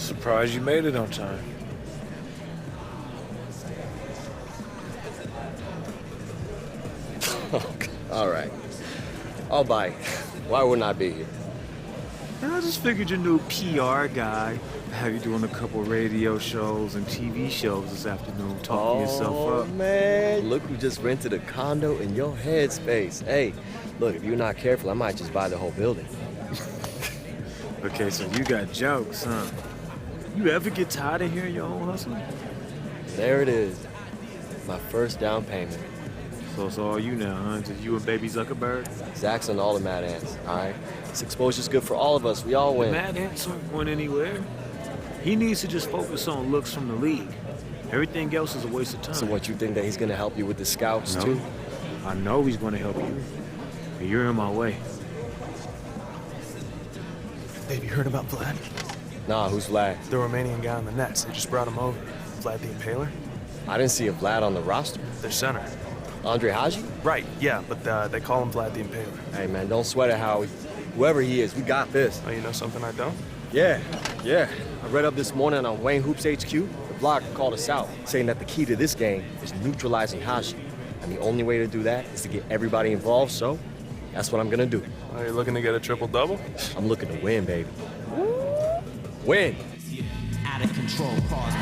Surprised you made it on time. All right. I'll buy. Why wouldn't I be here? I just figured your new PR guy have you doing a couple radio shows and TV shows this afternoon, talking yourself up. Oh, man. Look who just rented a condo in your headspace. Hey, look, if you're not careful, I might just buy the whole building. Okay, so you got jokes, huh? You ever get tired of hearing your own hustle? There it is. My first down payment. So it's all you now, huh? Just you and baby Zuckerberg? Zach's on all the Mad Ants, all right? This exposure's good for all of us. We all win. The Mad Ants aren't going anywhere. He needs to just focus on looks from the league. Everything else is a waste of time. So what, you think that he's going to help you with the scouts, No. too? I know he's going to help you. But you're in my way. Have you heard about Vlad? Nah, who's Vlad? The Romanian guy on the Nets. They just brought him over. Vlad the Impaler? I didn't see a Vlad on the roster. Their center. Andre Haji? Right, yeah, but they call him Vlad the Impaler. Hey, man, don't sweat it, Howie. Whoever he is, we got this. Oh, you know something I don't? Yeah. I read up this morning on Wayne Hoops HQ. The blog called us out, saying that the key to this game is neutralizing Haji. And the only way to do that is to get everybody involved, so that's what I'm gonna do. Are you looking to get a triple-double? I'm looking to win, baby. Win. Out of control, pause.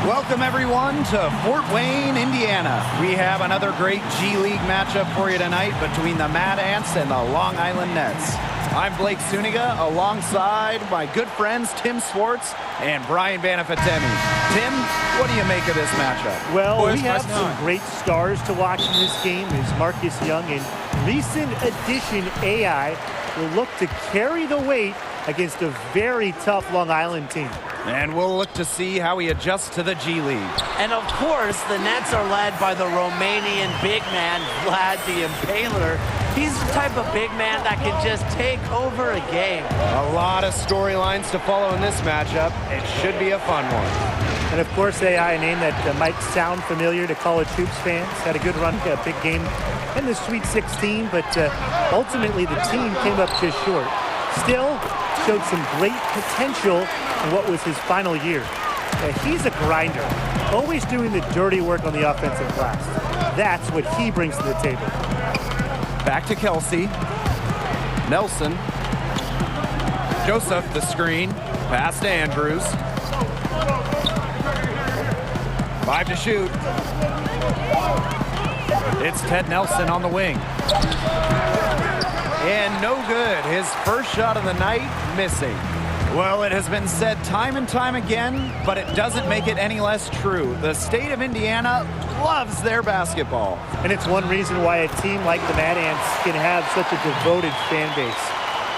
Welcome, everyone, to Fort Wayne, Indiana. We have another great G League matchup for you tonight between the Mad Ants and the Long Island Nets. I'm Blake Suniga, alongside my good friends Tim Swartz and Brian Banafitemi. Tim, what do you make of this matchup? Well, we have some great stars to watch in this game. Is Marcus Young, and recent addition AI will look to carry the weight against a very tough Long Island team. And we'll look to see how he adjusts to the G League. And of course, the Nets are led by the Romanian big man, Vlad the Impaler. He's the type of big man that can just take over a game. A lot of storylines to follow in this matchup. It should be a fun one. And of course, AI, a name that might sound familiar to college hoops fans. Had a good run, a big game in the Sweet 16, but ultimately the team came up just short. Still, showed some great potential in what was his final year. He's a grinder, always doing the dirty work on the offensive glass. That's what he brings to the table. Back to Kelsey. Nelson. Joseph, the screen. Pass to Andrews. 5 to shoot. It's Ted Nelson on the wing. And no good. His first shot of the night, missing. Well, it has been said time and time again, but it doesn't make it any less true. The state of Indiana loves their basketball. And it's one reason why a team like the Mad Ants can have such a devoted fan base.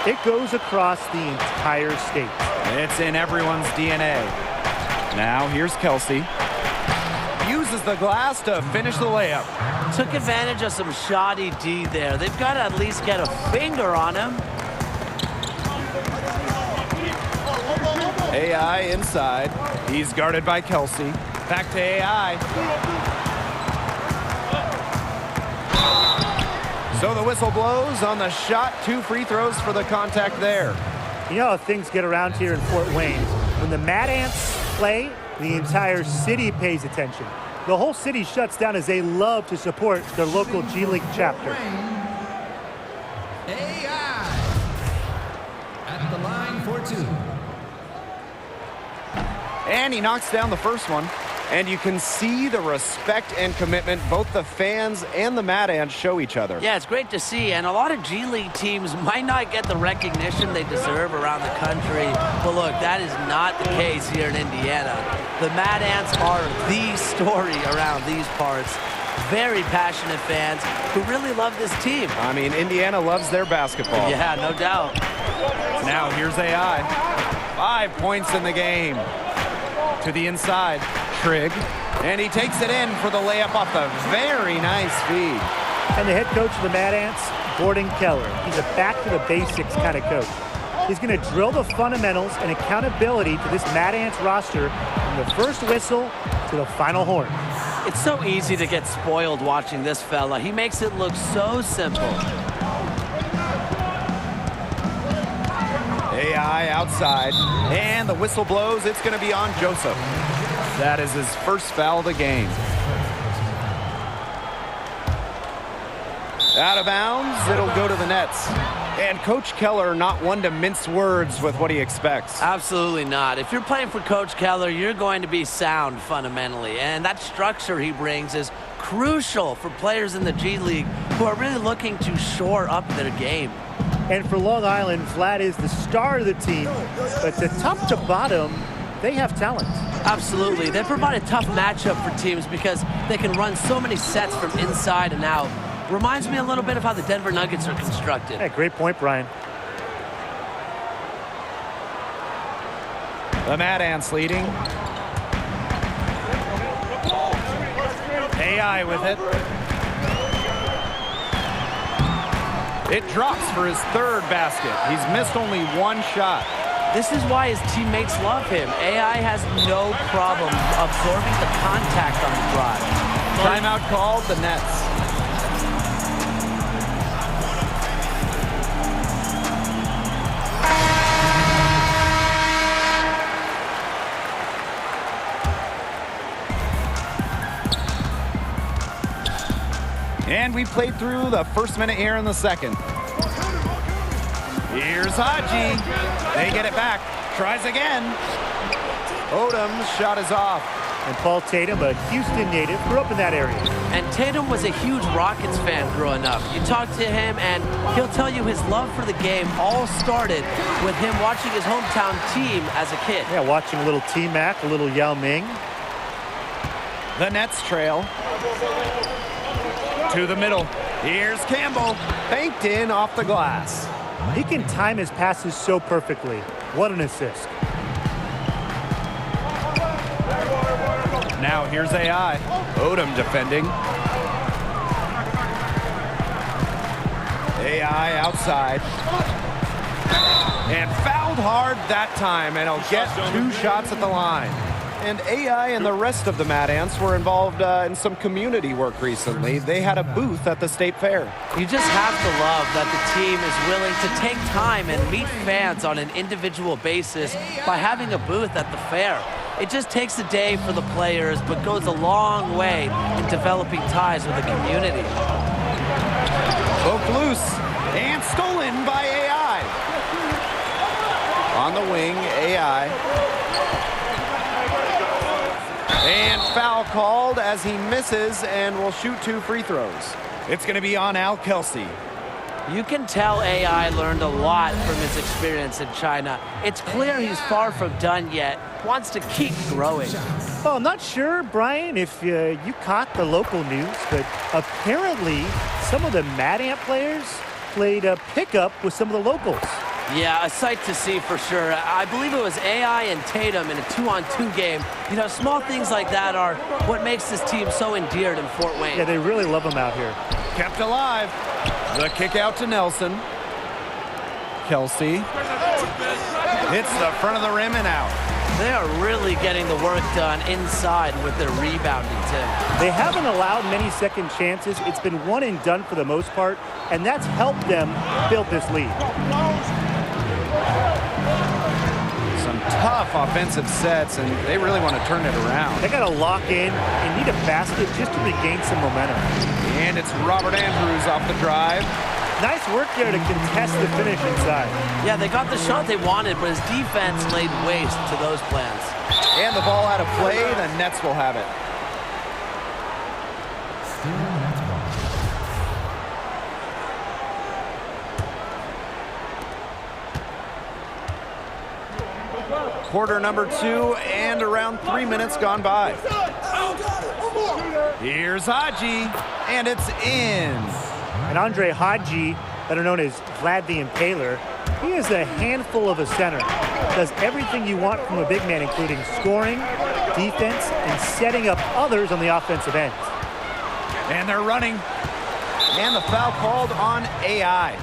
It goes across the entire state. It's in everyone's DNA. Now here's Kelsey. Uses the glass to finish the layup. Took advantage of some shoddy D there. They've got to at least get a finger on him. AI inside. He's guarded by Kelsey. Back to AI. So the whistle blows on the shot. 2 free throws for the contact there. You know how things get around here in Fort Wayne. When the Mad Ants play, the entire city pays attention. The whole city shuts down as they love to support their local G League chapter. AI at the line for 2. And he knocks down the first one. And you can see the respect and commitment both the fans and the Mad Ants show each other. Yeah, it's great to see, and a lot of G League teams might not get the recognition they deserve around the country, but look, that is not the case here in Indiana. The Mad Ants are the story around these parts. Very passionate fans who really love this team. I mean, Indiana loves their basketball. Yeah, no doubt. Now here's AI. 5 points in the game. To the inside, Trigg. And he takes it in for the layup off the very nice feed. And the head coach of the Mad Ants, Gordon Keller. He's a back-to-the-basics kind of coach. He's going to drill the fundamentals and accountability to this Mad Ants roster from the first whistle to the final horn. It's so easy to get spoiled watching this fella. He makes it look so simple. AI AI outside, and the whistle blows. It's going to be on Joseph. That is his first foul of the game. Out of bounds, it'll go to the Nets. And Coach Keller not one to mince words with what he expects. Absolutely not. If you're playing for Coach Keller, you're going to be sound fundamentally. And that structure he brings is crucial for players in the G League who are really looking to shore up their game. And for Long Island, Vlad is the star of the team. But the top to bottom, they have talent. Absolutely. They provide a tough matchup for teams because they can run so many sets from inside and out. Reminds me a little bit of how the Denver Nuggets are constructed. Yeah, great point, Brian. The Mad Ants leading. AI with it. It drops for his third basket. He's missed only one shot. This is why his teammates love him. AI has no problem absorbing the contact on the drive. Timeout called, the Nets. And we played through the first minute here in the second. Here's Haji. They get it back. Tries again. Odom's shot is off. And Paul Tatum, a Houston native, grew up in that area. And Tatum was a huge Rockets fan growing up. You talk to him and he'll tell you his love for the game all started with him watching his hometown team as a kid. Yeah, watching a little T-Mac, a little Yao Ming. The Nets trail. To the middle. Here's Campbell. Banked in off the glass. He can time his passes so perfectly. What an assist. Now here's AI. Odom defending. AI outside. And fouled hard that time, and he'll get 2 shots at the line. And AI and the rest of the Mad Ants were involved in some community work recently. They had a booth at the State Fair. You just have to love that the team is willing to take time and meet fans on an individual basis by having a booth at the fair. It just takes a day for the players, but goes a long way in developing ties with the community. Broke loose and stolen by AI. On the wing, AI. And foul called as he misses and will shoot 2 free throws. It's going to be on Al Kelsey. You can tell AI learned a lot from his experience in China. It's clear he's far from done yet, wants to keep growing. Well, I'm not sure, Brian, if you caught the local news, but apparently some of the Mad Ant players played a pickup with some of the locals. Yeah, a sight to see for sure. I believe it was AI and Tatum in a 2-on-2 game. You know, small things like that are what makes this team so endeared in Fort Wayne. Yeah, they really love him out here. Kept alive. The kick out to Nelson. Kelsey. Hits the front of the rim and out. They are really getting the work done inside with their rebounding, Tim. They haven't allowed many second chances. It's been one and done for the most part, and that's helped them build this lead. Some tough offensive sets, and they really want to turn it around. They got to lock in and need a basket just to regain some momentum. And it's Robert Andrews off the drive. Nice work there to contest the finish inside. Yeah, they got the shot they wanted, but his defense laid waste to those plans. And the ball out of play, the Nets will have it. Quarter number 2 and around 3 minutes gone by. Here's Haji, and it's in. And Andre Haji, better known as Vlad the Impaler, he is a handful of a center. Does everything you want from a big man, including scoring, defense, and setting up others on the offensive end. And they're running. And the foul called on AI.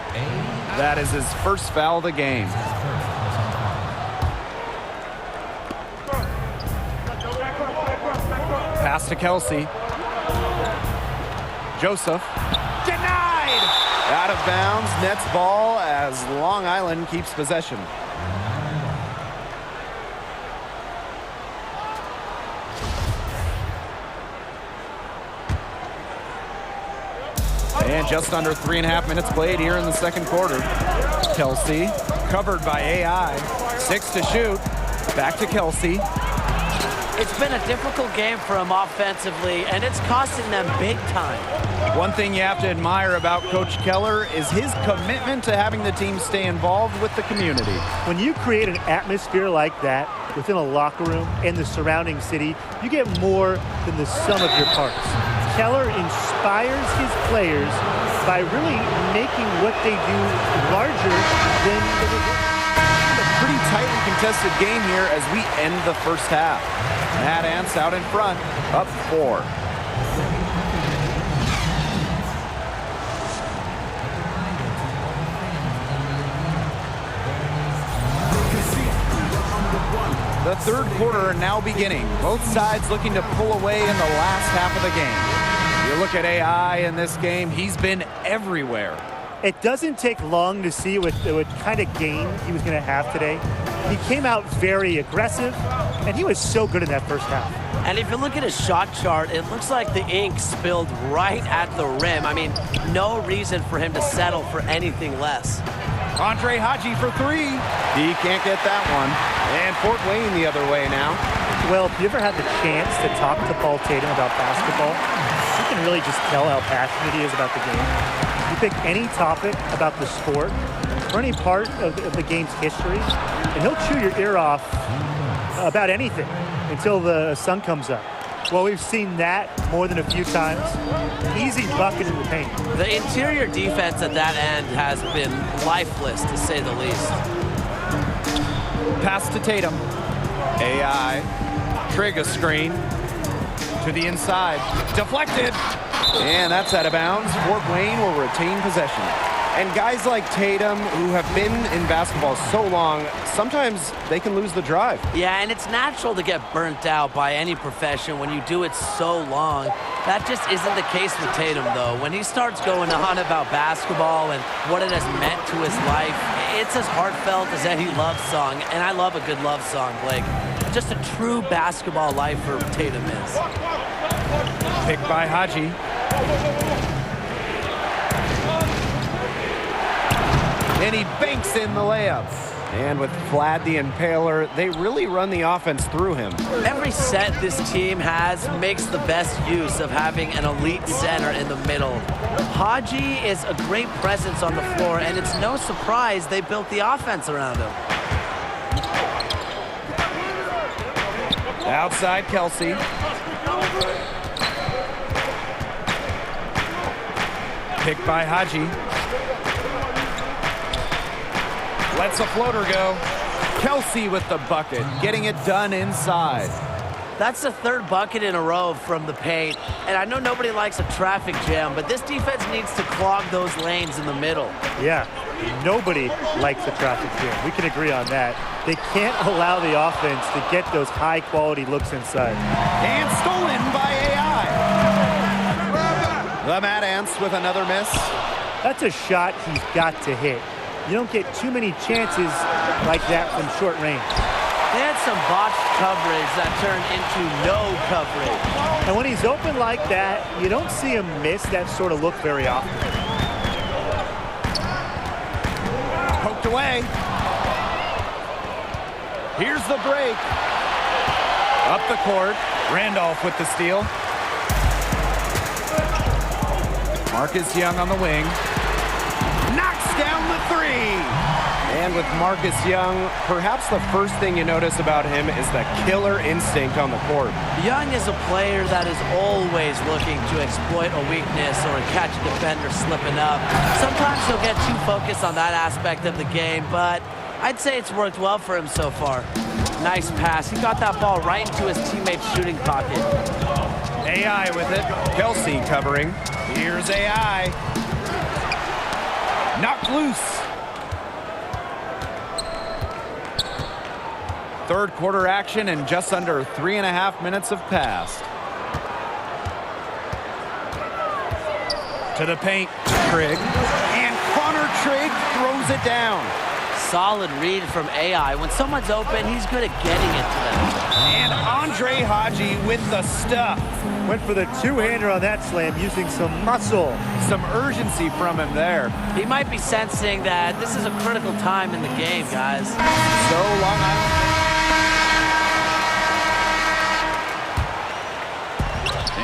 That is his first foul of the game. Pass to Kelsey. Joseph. Denied! Out of bounds, Nets ball as Long Island keeps possession. And just under 3.5 minutes played here in the second quarter. Kelsey, covered by AI. 6 to shoot. Back to Kelsey. It's been a difficult game for him offensively, and it's costing them big time. One thing you have to admire about Coach Keller is his commitment to having the team stay involved with the community. When you create an atmosphere like that within a locker room and the surrounding city, you get more than the sum of your parts. Keller inspires his players by really making what they do larger than A pretty tightly contested game here as we end the first half. Mad Ants out in front, up 4. The third quarter now beginning. Both sides looking to pull away in the last half of the game. You look at AI in this game, he's been everywhere. It doesn't take long to see what kind of game he was going to have today. He came out very aggressive, and he was so good in that first half. And if you look at his shot chart, it looks like the ink spilled right at the rim. I mean, no reason for him to settle for anything less. Andre Haji for 3. He can't get that one. And Fort Wayne the other way now. Well, if you ever had the chance to talk to Paul Tatum about basketball, you can really just tell how passionate he is about the game. You pick any topic about the sport or any part of the game's history, and he'll chew your ear off about anything until the sun comes up. Well, we've seen that more than a few times. Easy bucket in the paint. The interior defense at that end has been lifeless, to say the least. Pass to Tatum. AI. Trig a screen. To the inside. Deflected. And that's out of bounds. Fort Wayne will retain possession. And guys like Tatum, who have been in basketball so long, sometimes they can lose the drive. Yeah, and it's natural to get burnt out by any profession when you do it so long. That just isn't the case with Tatum, though. When he starts going on about basketball and what it has meant to his life, it's as heartfelt as any love song. And I love a good love song, Blake. Just a true basketball lifer Tatum is. Picked by Haji. And he banks in the layup. And with Vlad the Impaler, they really run the offense through him. Every set this team has makes the best use of having an elite center in the middle. Haji is a great presence on the floor, and it's no surprise they built the offense around him. Outside Kelsey. Picked by Haji. Lets a floater go. Kelsey with the bucket, getting it done inside. That's the third bucket in a row from the paint. And I know nobody likes a traffic jam, but this defense needs to clog those lanes in the middle. Yeah, nobody likes a traffic jam. We can agree on that. They can't allow the offense to get those high-quality looks inside. And stolen by AI. The Mad Ants with another miss. That's a shot he's got to hit. You don't get too many chances like that from short range. They had some botched coverage that turned into no coverage. And when he's open like that, you don't see him miss that sort of look very often. Poked away. Here's the break. Up the court. Randolph with the steal. Marcus Young on the wing. Knocks down the 3. And with Marcus Young, perhaps the first thing you notice about him is the killer instinct on the court. Young is a player that is always looking to exploit a weakness or catch a defender slipping up. Sometimes he'll get too focused on that aspect of the game, but I'd say it's worked well for him so far. Nice pass. He got that ball right into his teammate's shooting pocket. AI with it. Kelsey covering. Here's AI. Knocked loose. Third quarter action and just under 3.5 minutes have passed. To the paint, Trigg. And Connor Trigg throws it down. solid read from AI. When someone's open, he's good at getting it to them. And Andre Haji with the stuff. Went for the two-hander on that slam using some muscle. Some urgency from him there. He might be sensing that this is a critical time in the game, guys. So Long Island.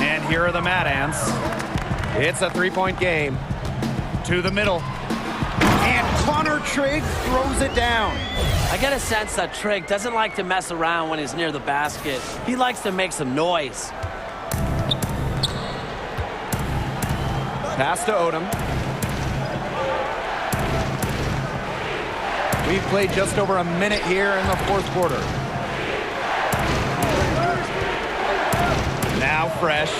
And here are the Mad Ants. It's a three-point game. To the middle. And Connor Trigg throws it down. I get a sense that Trigg doesn't like to mess around when he's near the basket. He likes to make some noise. Pass to Odom. We've played just over a minute here in the fourth quarter. Now Fresh.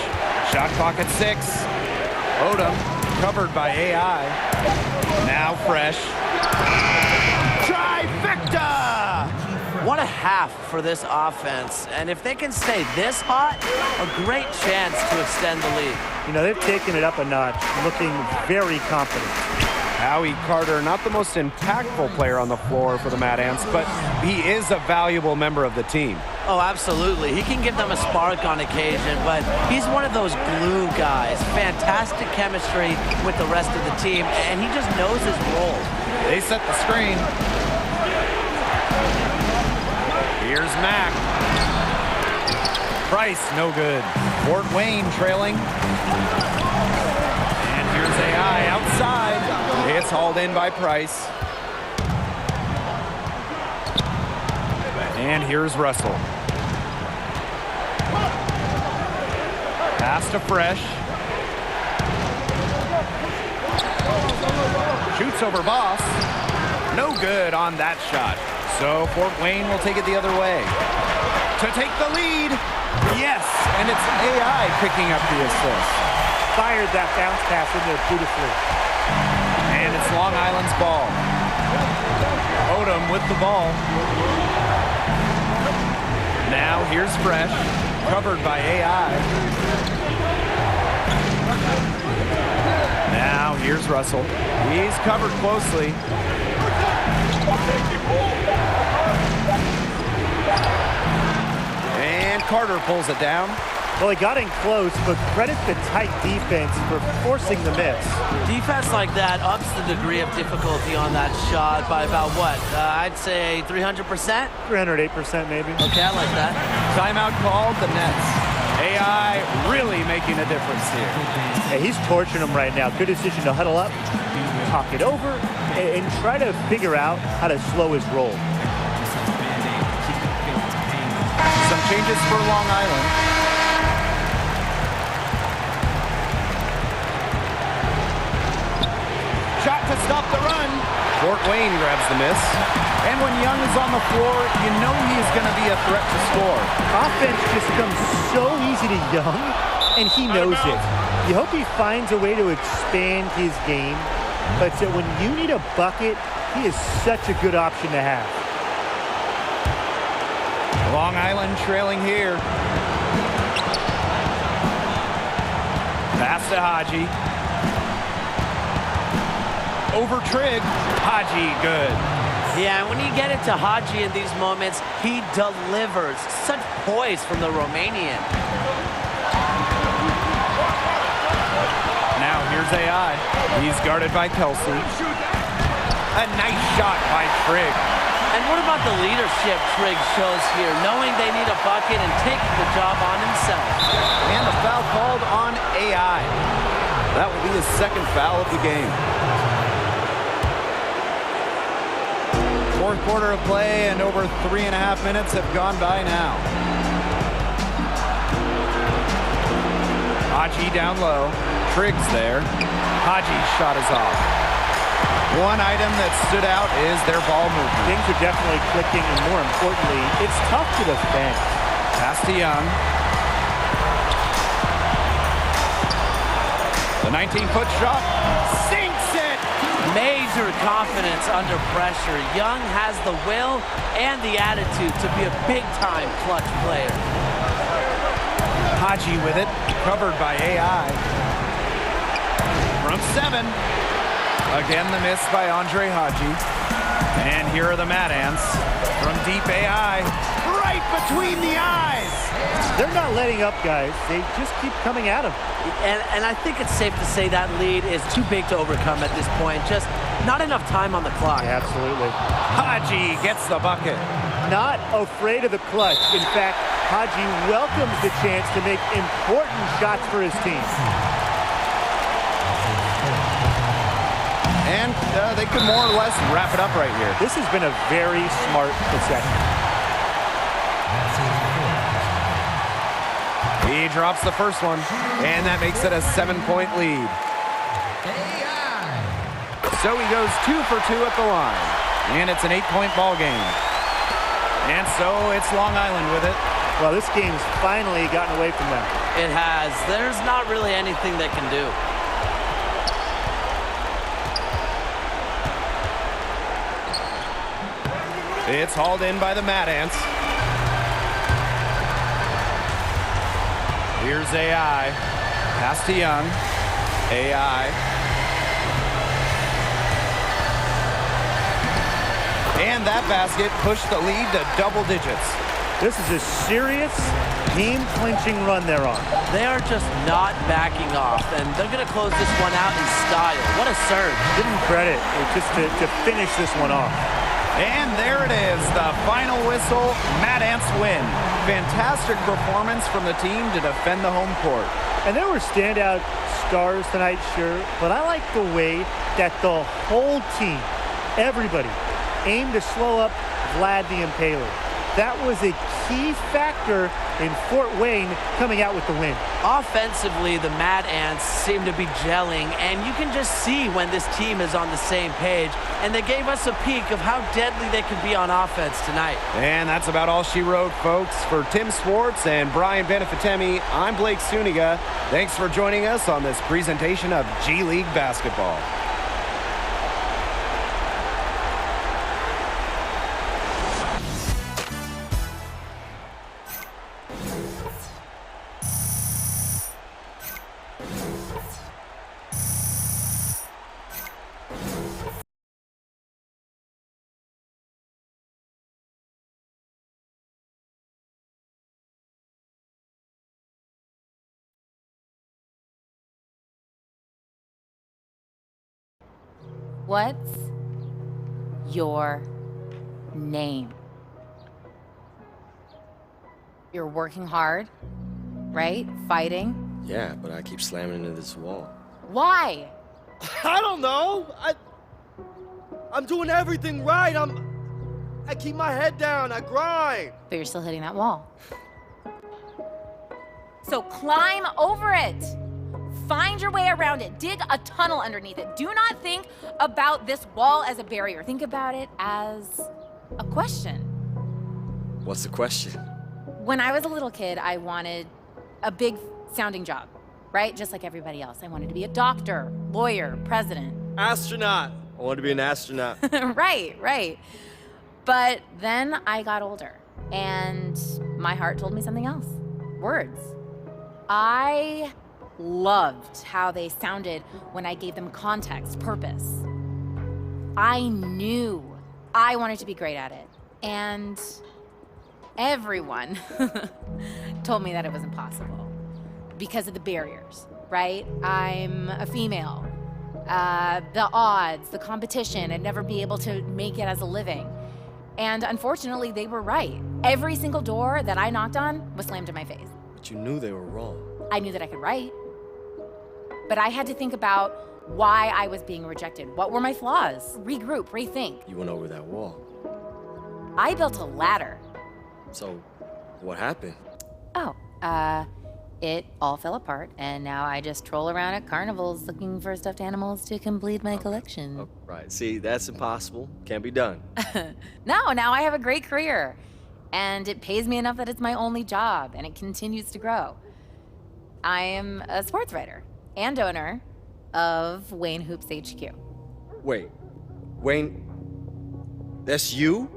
Shot clock at 6. Odom covered by AI. Now Fresh. Trifecta! What a half for this offense. And if they can stay this hot, a great chance to extend the lead. You know, they've taken it up a notch, looking very confident. Howie Carter, not the most impactful player on the floor for the Mad Ants, but he is a valuable member of the team. Oh, absolutely. He can give them a spark on occasion, but he's one of those glue guys. Fantastic chemistry with the rest of the team, and he just knows his role. They set the screen. Here's Mack. Price, no good. Fort Wayne trailing. And here's AI outside. It's hauled in by Price. And here's Russell. Pass to Fresh. Shoots over Boss. No good on that shot. So Fort Wayne will take it the other way. To take the lead. Yes, and it's AI picking up the assist. Fired that bounce pass in there beautifully. And it's Long Island's ball. Odom with the ball. Now here's Fresh, covered by AI. Now here's Russell. He's covered closely. And Carter pulls it down. Well, he got in close, but credit the tight defense for forcing the miss. Defense like that ups the degree of difficulty on that shot by about what? I'd say 300%? 308% maybe. Okay, I like that. Timeout called, the Nets. AI really making a difference here. Hey, he's torching him right now. Good decision to huddle up, talk it over, and try to figure out how to slow his roll. Some changes for Long Island. Shot to stop the run. Fort Wayne grabs the miss. And when Young is on the floor, you know he's going to be a threat to score. Offense just comes so easy to Young, and he knows it. You hope he finds a way to expand his game, but when you need a bucket, he is such a good option to have. Long Island trailing here. Pass to Haji. Over Trigg. Haji, good. Yeah, when you get it to Haji in these moments, he delivers. Such poise from the Romanian. Now here's AI. He's guarded by Kelsey. A nice shot by Trigg. And what about the leadership Trigg shows here, knowing they need a bucket and taking the job on himself? And the foul called on AI. That will be his second foul of the game. Fourth quarter of play, and over 3.5 minutes have gone by now. Haji down low. Triggs there. Haji's shot is off. One item that stood out is their ball movement. Things are definitely clicking, and more importantly, it's tough to defend. Pass to Young. The 19-foot shot sinks it. Major confidence under pressure. Young has the will and the attitude to be a big-time clutch player. Haji with it, covered by AI. From 7. Again, the miss by Andre Haji. And here are the Mad Ants from deep AI, right between the eyes. They're not letting up, guys. They just keep coming at them. And I think it's safe to say that lead is too big to overcome at this point. Just not enough time on the clock. Absolutely. Haji gets the bucket. Not afraid of the clutch. In fact, Haji welcomes the chance to make important shots for his team. And they could more or less wrap it up right here. This has been a very smart possession. He drops the first one, and that makes it a 7-point lead. So he goes 2 for 2 at the line, and it's an 8-point ball game. And so it's Long Island with it. Well, this game's finally gotten away from them. It has. There's not really anything they can do. It's hauled in by the Mad Ants. Here's AI. Pass to Young. AI. And that basket pushed the lead to double digits. This is a serious game-clinching run they're on. They are just not backing off, and they're going to close this one out in style. What a surge. Give them credit just to finish this one off. And there it is, the final whistle. Mad Ants win. Fantastic performance from the team to defend the home court. And there were standout stars tonight, sure, but I like the way that the whole team, everybody, aimed to slow up Vlad the Impaler. That was a key factor in Fort Wayne coming out with the win. Offensively, the Mad Ants seem to be gelling, and you can just see when this team is on the same page, and they gave us a peek of how deadly they can be on offense tonight. And that's about all she wrote, folks. For Tim Swartz and Brian Benefitemi, I'm Blake Suniga. Thanks for joining us on this presentation of G League basketball. What's your name? You're working hard, right? Fighting. Yeah, but I keep slamming into this wall. Why? I don't know. I'm doing everything right. I keep my head down. I grind. But you're still hitting that wall. So climb over it. Find your way around it. Dig a tunnel underneath it. Do not think about this wall as a barrier. Think about it as a question. What's the question? When I was a little kid, I wanted a big sounding job, right? Just like everybody else. I wanted to be a doctor, lawyer, president. Astronaut. I want to be an astronaut. Right. But then I got older, and my heart told me something else. Words. I loved how they sounded when I gave them context, purpose. I knew I wanted to be great at it. And everyone told me that it was impossible because of the barriers, right? I'm a female. The odds, the competition, I'd never be able to make it as a living. And unfortunately, they were right. Every single door that I knocked on was slammed in my face. But you knew they were wrong. I knew that I could write. But I had to think about why I was being rejected. What were my flaws? Regroup, rethink. You went over that wall. I built a ladder. So, what happened? It all fell apart, and now I just troll around at carnivals looking for stuffed animals to complete my collection. Oh, right. See, that's impossible. Can't be done. No, now I have a great career, and it pays me enough that it's my only job, and it continues to grow. I am a sports writer and owner of Wayne Hoops HQ. Wait, Wayne, that's you?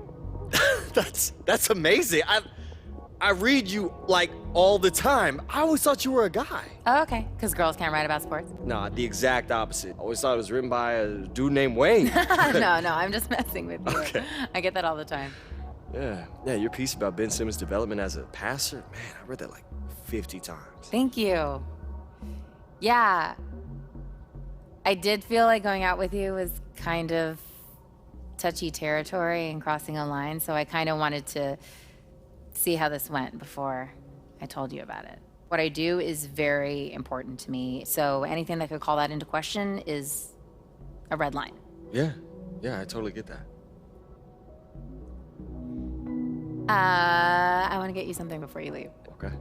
That's amazing. I read you, like, all the time. I always thought you were a guy. Oh, okay. Because girls can't write about sports. Nah, the exact opposite. I always thought it was written by a dude named Wayne. No, I'm just messing with you. Okay. I get that all the time. Yeah, your piece about Ben Simmons' development as a passer, man, I read that like 50 times. Thank you. Yeah. I did feel like going out with you was kind of touchy territory and crossing a line, so I kind of wanted to see how this went before I told you about it. What I do is very important to me, so anything that could call that into question is a red line. Yeah, I totally get that. I want to get you something before you leave. Okay.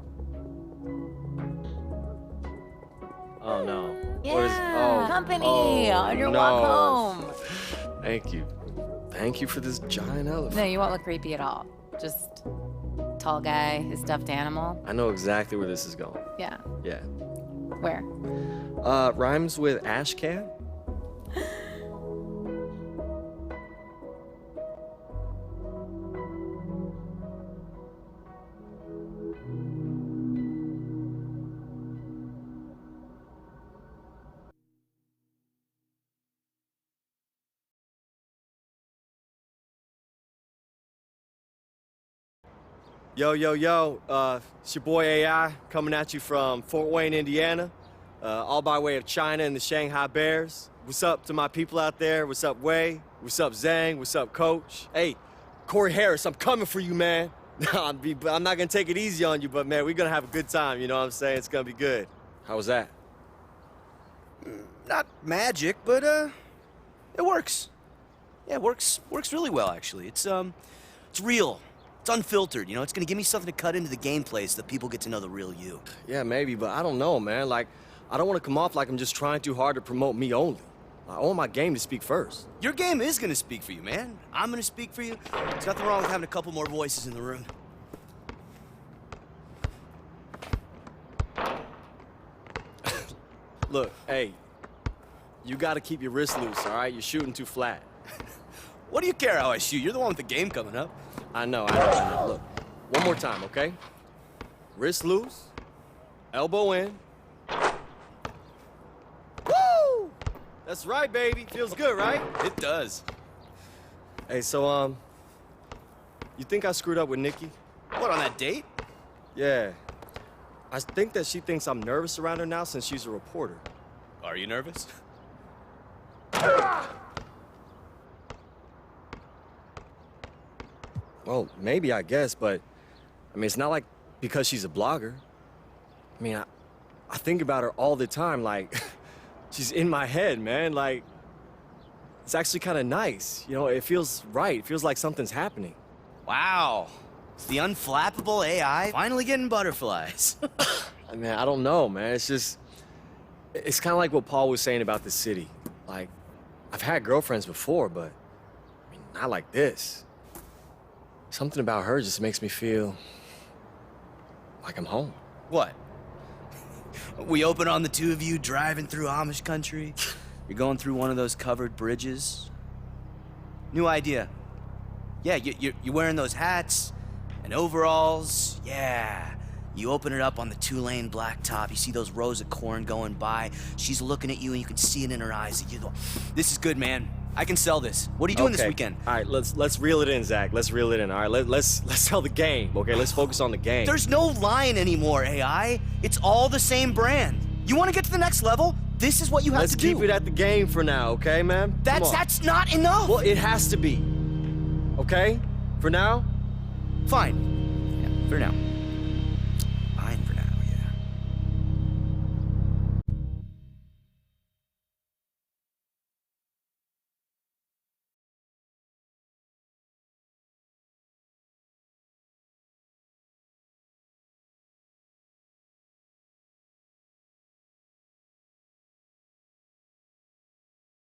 Oh no. Yeah, What is, company on your walk home. Thank you. Thank you for this giant elephant. No, you won't look creepy at all. Just tall guy, his stuffed animal. I know exactly where this is going. Yeah. Yeah. Where? Rhymes with ash can? Yo, it's your boy AI coming at you from Fort Wayne, Indiana, all by way of China and the Shanghai Bears. What's up to my people out there? What's up, Wei? What's up, Zhang? What's up, Coach? Hey, Corey Harris, I'm coming for you, man. I'm not gonna take it easy on you, but man, we're gonna have a good time, you know what I'm saying? It's gonna be good. How was that? Not magic, but it works. Yeah, it works really well actually. It's real. It's unfiltered, you know? It's gonna give me something to cut into the gameplay so that people get to know the real you. Yeah, maybe, but I don't know, man. Like, I don't want to come off like I'm just trying too hard to promote me only. I want my game to speak first. Your game is gonna speak for you, man. I'm gonna speak for you. There's nothing wrong with having a couple more voices in the room. Look, hey, you gotta keep your wrist loose, all right? You're shooting too flat. What do you care how I shoot? You're the one with the game coming up. I know. Look, one more time, okay? Wrist loose, elbow in. Woo! That's right, baby. Feels good, right? It does. Hey, so, you think I screwed up with Nikki? What, on that date? Yeah. I think that she thinks I'm nervous around her now since she's a reporter. Are you nervous? Well, maybe, I guess, but, I mean, it's not like because she's a blogger. I mean, I think about her all the time, like, she's in my head, man, like, it's actually kind of nice. You know, it feels right. It feels like something's happening. Wow. It's the unflappable AI finally getting butterflies. I mean, I don't know, man. It's just, it's kind of like what Paul was saying about the city. Like, I've had girlfriends before, but, I mean, not like this. Something about her just makes me feel like I'm home. What? We open on the two of you driving through Amish country. You're going through one of those covered bridges. New idea. Yeah, you're wearing those hats and overalls. Yeah. You open it up on the two-lane blacktop. You see those rows of corn going by. She's looking at you, and you can see it in her eyes. You go, "This is good, man. I can sell this. What are you doing this weekend?" All right, let's reel it in, Zach. Let's reel it in. All right, let's tell the game. Okay, let's focus on the game. There's no line anymore, AI. It's all the same brand. You want to get to the next level? This is what you have to do. Let's keep it at the game for now, okay, man? That's not enough. Well, it has to be. Okay? For now? Fine. Yeah, for now.